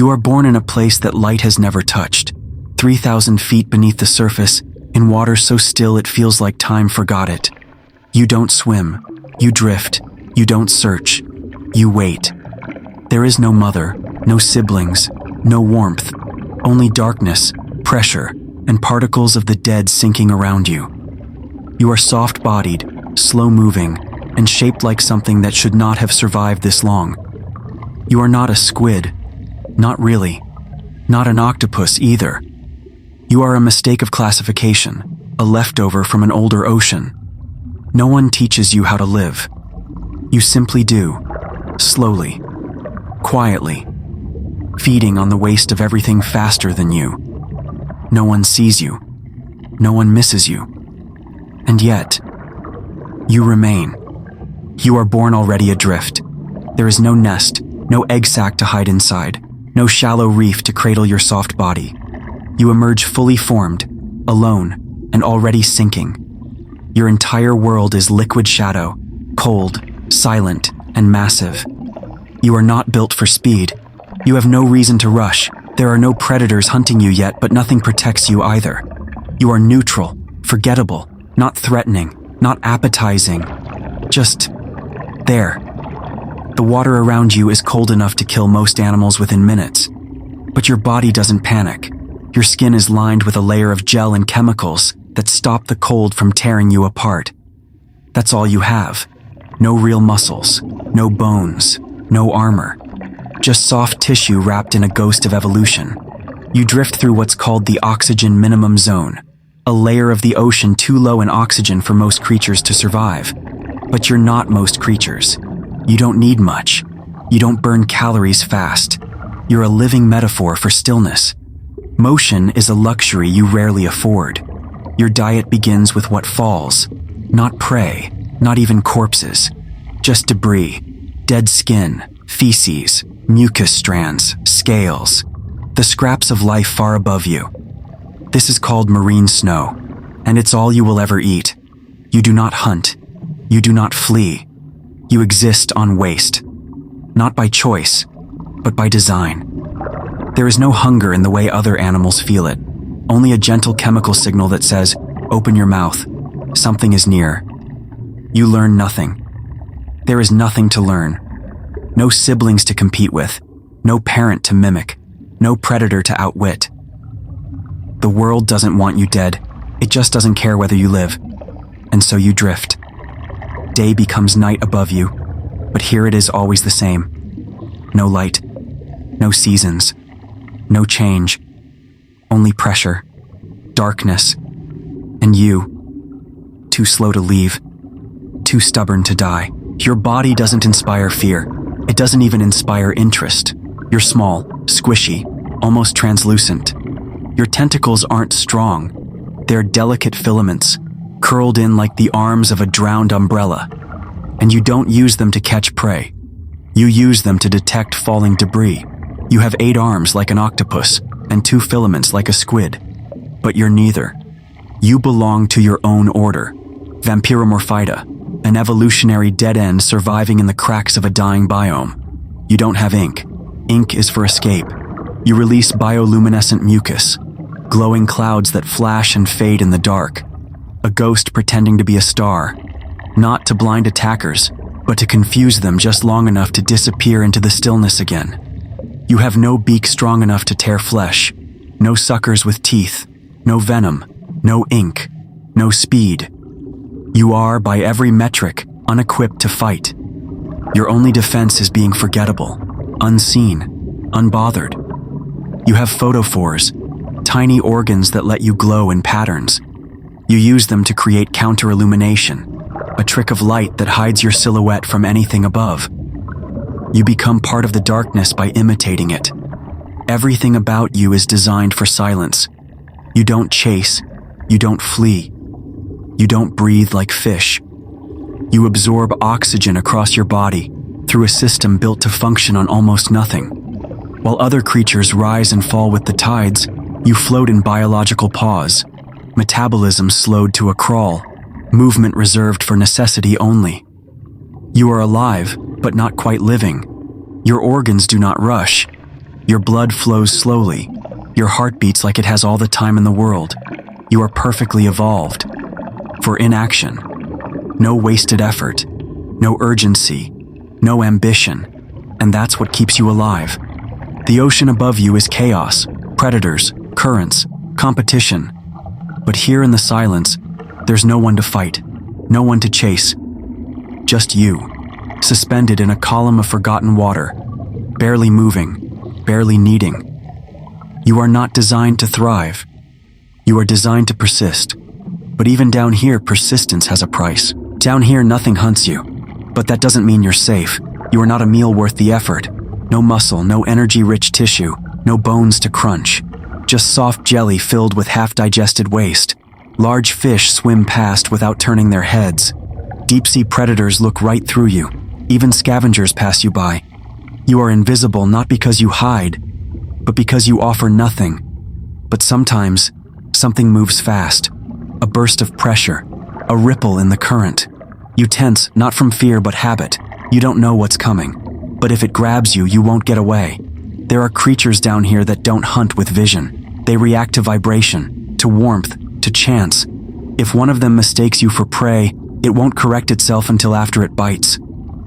You are born in a place that light has never touched, 3,000 feet beneath the surface, in water so still it feels like time forgot it. You don't swim, you drift, you don't search, you wait. There is no mother, no siblings, no warmth, only darkness, pressure, and particles of the dead sinking around you. You are soft-bodied, slow-moving, and shaped like something that should not have survived this long. You are not a squid, not really, not an octopus either. You are a mistake of classification, a leftover from an older ocean. No one teaches you how to live. You simply do, slowly, quietly, feeding on the waste of everything faster than you. No one sees you. No one misses you. And yet, you remain. You are born already adrift. There is no nest, no egg sac to hide inside, no shallow reef to cradle your soft body. You emerge fully formed, alone, and already sinking. Your entire world is liquid shadow, cold, silent, and massive. You are not built for speed. You have no reason to rush. There are no predators hunting you yet, but nothing protects you either. You are neutral, forgettable, not threatening, not appetizing, just there. The water around you is cold enough to kill most animals within minutes. But your body doesn't panic. Your skin is lined with a layer of gel and chemicals that stop the cold from tearing you apart. That's all you have. No real muscles, no bones, no armor. Just soft tissue wrapped in a ghost of evolution. You drift through what's called the oxygen minimum zone, a layer of the ocean too low in oxygen for most creatures to survive. But you're not most creatures. You don't need much. You don't burn calories fast. You're a living metaphor for stillness. Motion is a luxury you rarely afford. Your diet begins with what falls, not prey, not even corpses, just debris, dead skin, feces, mucus strands, scales, the scraps of life far above you. This is called marine snow, and it's all you will ever eat. You do not hunt. You do not flee. You exist on waste, not by choice, but by design. There is no hunger in the way other animals feel it, only a gentle chemical signal that says, open your mouth, something is near. You learn nothing. There is nothing to learn. No siblings to compete with, no parent to mimic, no predator to outwit. The world doesn't want you dead, it just doesn't care whether you live. And so you drift. Day becomes night above you, but here it is always the same. No light, no seasons, no change, only pressure, darkness, and you, too slow to leave, too stubborn to die. Your body doesn't inspire fear. It doesn't even inspire interest. You're small, squishy, almost translucent. Your tentacles aren't strong. They're delicate filaments, curled in like the arms of a drowned umbrella. And you don't use them to catch prey. You use them to detect falling debris. You have 8 arms like an octopus and 2 filaments like a squid. But you're neither. You belong to your own order, Vampiromorphida, an evolutionary dead end surviving in the cracks of a dying biome. You don't have ink. Ink is for escape. You release bioluminescent mucus, glowing clouds that flash and fade in the dark. A ghost pretending to be a star, not to blind attackers, but to confuse them just long enough to disappear into the stillness again. You have no beak strong enough to tear flesh, no suckers with teeth, no venom, no ink, no speed. You are, by every metric, unequipped to fight. Your only defense is being forgettable, unseen, unbothered. You have photophores, tiny organs that let you glow in patterns. You use them to create counter-illumination, a trick of light that hides your silhouette from anything above. You become part of the darkness by imitating it. Everything about you is designed for silence. You don't chase. You don't flee. You don't breathe like fish. You absorb oxygen across your body through a system built to function on almost nothing. While other creatures rise and fall with the tides, you float in biological pause, metabolism slowed to a crawl, movement reserved for necessity only. You are alive, but not quite living. Your organs do not rush. Your blood flows slowly. Your heart beats like it has all the time in the world. You are perfectly evolved for inaction. No wasted effort, no urgency, no ambition, and that's what keeps you alive. The ocean above you is chaos, predators, currents, competition. But here in the silence, there's no one to fight, no one to chase. Just you, suspended in a column of forgotten water, barely moving, barely needing. You are not designed to thrive. You are designed to persist. But even down here, persistence has a price. Down here, nothing hunts you. But that doesn't mean you're safe. You are not a meal worth the effort. No muscle, no energy-rich tissue, no bones to crunch. Just soft jelly filled with half-digested waste. Large fish swim past without turning their heads. Deep-sea predators look right through you. Even scavengers pass you by. You are invisible not because you hide, but because you offer nothing. But sometimes, something moves fast. A burst of pressure, a ripple in the current. You tense, not from fear but habit. You don't know what's coming. But if it grabs you, you won't get away. There are creatures down here that don't hunt with vision. They react to vibration, to warmth, to chance. If one of them mistakes you for prey, it won't correct itself until after it bites.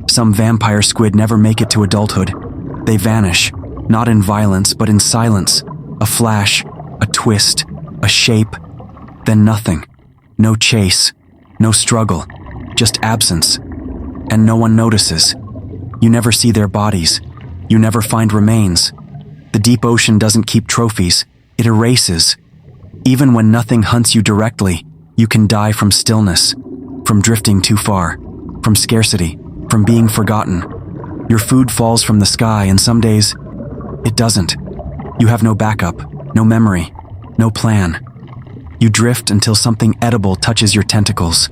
Some vampire squid never make it to adulthood. They vanish, not in violence but in silence. A flash, a twist, a shape, then nothing. No chase, no struggle, just absence. And no one notices. You never see their bodies. You never find remains. The deep ocean doesn't keep trophies. It erases. Even when nothing hunts you directly, you can die from stillness, from drifting too far, from scarcity, from being forgotten. Your food falls from the sky, and some days, it doesn't. You have no backup, no memory, no plan. You drift until something edible touches your tentacles.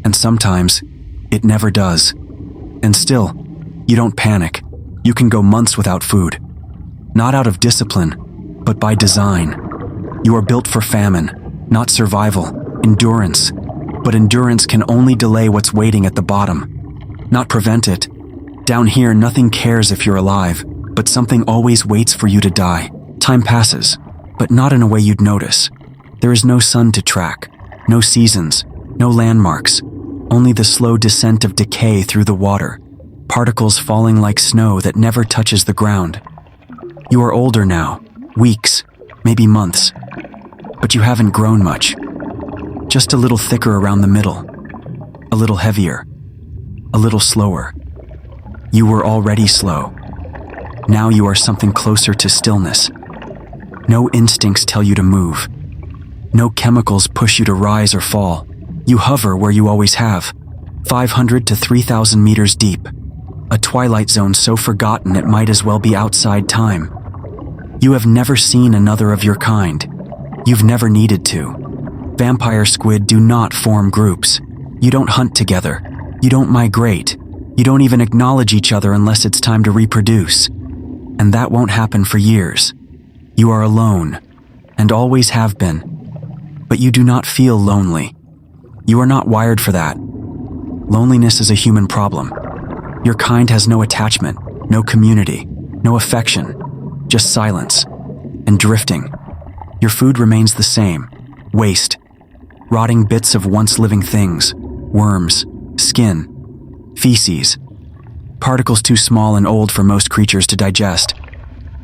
And sometimes, it never does. And still, you don't panic. You can go months without food. Not out of discipline, but by design. You are built for famine, not survival, endurance. But endurance can only delay what's waiting at the bottom, not prevent it. Down here, nothing cares if you're alive, but something always waits for you to die. Time passes, but not in a way you'd notice. There is no sun to track, no seasons, no landmarks, only the slow descent of decay through the water, particles falling like snow that never touches the ground. You are older now, weeks, maybe months, but you haven't grown much. Just a little thicker around the middle, a little heavier, a little slower. You were already slow. Now you are something closer to stillness. No instincts tell you to move. No chemicals push you to rise or fall. You hover where you always have, 500 to 3,000 meters deep. A twilight zone so forgotten it might as well be outside time. You have never seen another of your kind. You've never needed to. Vampire squid do not form groups. You don't hunt together. You don't migrate. You don't even acknowledge each other unless it's time to reproduce. And that won't happen for years. You are alone, and always have been. But you do not feel lonely. You are not wired for that. Loneliness is a human problem. Your kind has no attachment, no community, no affection, just silence and drifting. Your food remains the same, waste, rotting bits of once living things, worms, skin, feces, particles too small and old for most creatures to digest.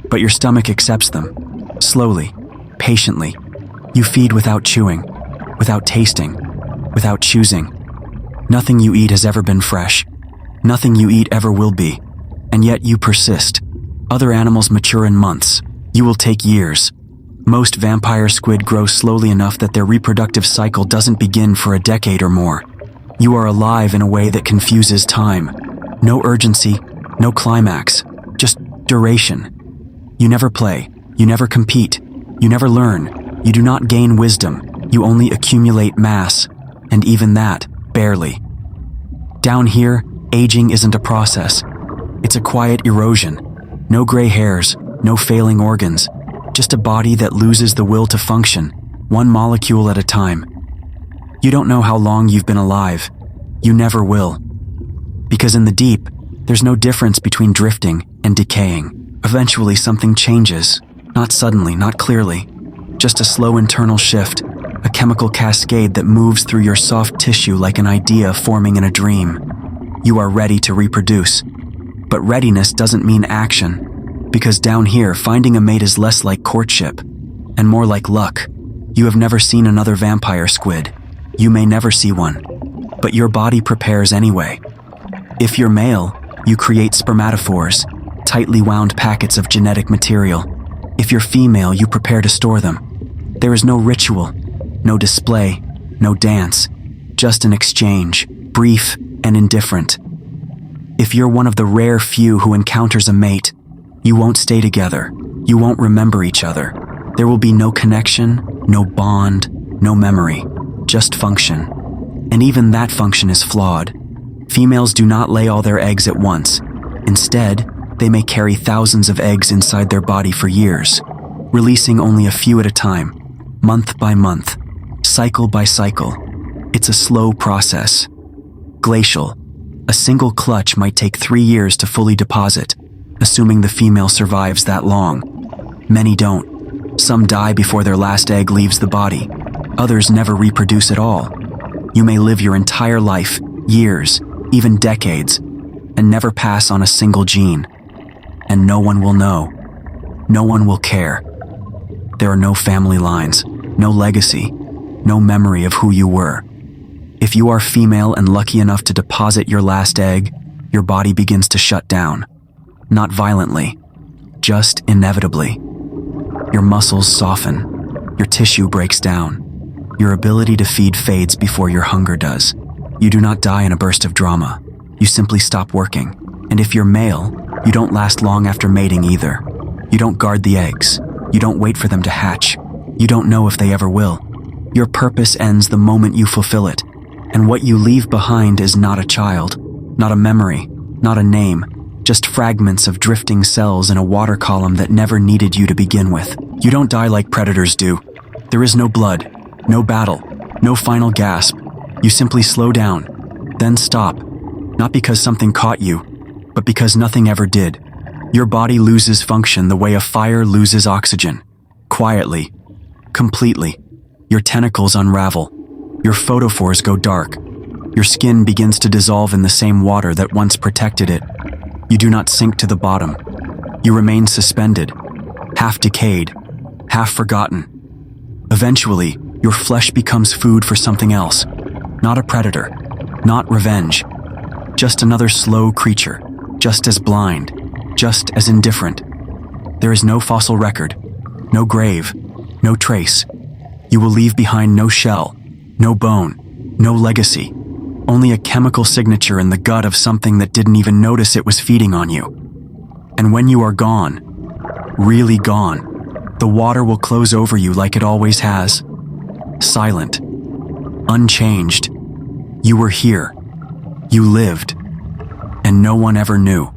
But your stomach accepts them, slowly, patiently. You feed without chewing, without tasting, without choosing. Nothing you eat has ever been fresh. Nothing you eat ever will be. And yet you persist. Other animals mature in months. You will take years. Most vampire squid grow slowly enough that their reproductive cycle doesn't begin for a decade or more. You are alive in a way that confuses time. No urgency, no climax, just duration. You never play. You never compete. You never learn. You do not gain wisdom, you only accumulate mass, and even that, barely. Down here, aging isn't a process. It's a quiet erosion. No gray hairs, no failing organs, just a body that loses the will to function, one molecule at a time. You don't know how long you've been alive. You never will. Because in the deep, there's no difference between drifting and decaying. A Eventually, something changes. Not suddenly, not clearly. Just a slow internal shift, a chemical cascade that moves through your soft tissue like an idea forming in a dream. You are ready to reproduce. But readiness doesn't mean action, because down here, finding a mate is less like courtship and more like luck. You have never seen another vampire squid. You may never see one, but your body prepares anyway. If you're male, you create spermatophores, tightly wound packets of genetic material. If you're female, you prepare to store them. There is no ritual, no display, no dance, just an exchange, brief and indifferent. If you're one of the rare few who encounters a mate, you won't stay together. You won't remember each other. There will be no connection, no bond, no memory, just function. And even that function is flawed. Females do not lay all their eggs at once. Instead, they may carry thousands of eggs inside their body for years, releasing only a few at a time, month by month, cycle by cycle. It's a slow process. Glacial. A single clutch might take 3 years to fully deposit, assuming the female survives that long. Many don't. Some die before their last egg leaves the body. Others never reproduce at all. You may live your entire life, years, even decades, and never pass on a single gene. And no one will know. No one will care. There are no family lines, no legacy, no memory of who you were. If you are female and lucky enough to deposit your last egg, your body begins to shut down. Not violently, just inevitably. Your muscles soften, your tissue breaks down. Your ability to feed fades before your hunger does. You do not die in a burst of drama. You simply stop working. And if you're male, you don't last long after mating either. You don't guard the eggs. You don't wait for them to hatch. You don't know if they ever will. Your purpose ends the moment you fulfill it. And what you leave behind is not a child, not a memory, not a name, just fragments of drifting cells in a water column that never needed you to begin with. You don't die like predators do. There is no blood, no battle, no final gasp. You simply slow down, then stop, not because something caught you, but because nothing ever did. Your body loses function the way a fire loses oxygen. Quietly, completely. Your tentacles unravel. Your photophores go dark. Your skin begins to dissolve in the same water that once protected it. You do not sink to the bottom. You remain suspended, half decayed, half forgotten. Eventually, your flesh becomes food for something else. Not a predator, not revenge. Just another slow creature, just as blind, just as indifferent. There is no fossil record, no grave, no trace. You will leave behind no shell, no bone, no legacy, only a chemical signature in the gut of something that didn't even notice it was feeding on you. And when you are gone, really gone, the water will close over you like it always has. Silent, unchanged. You were here. You lived. And no one ever knew.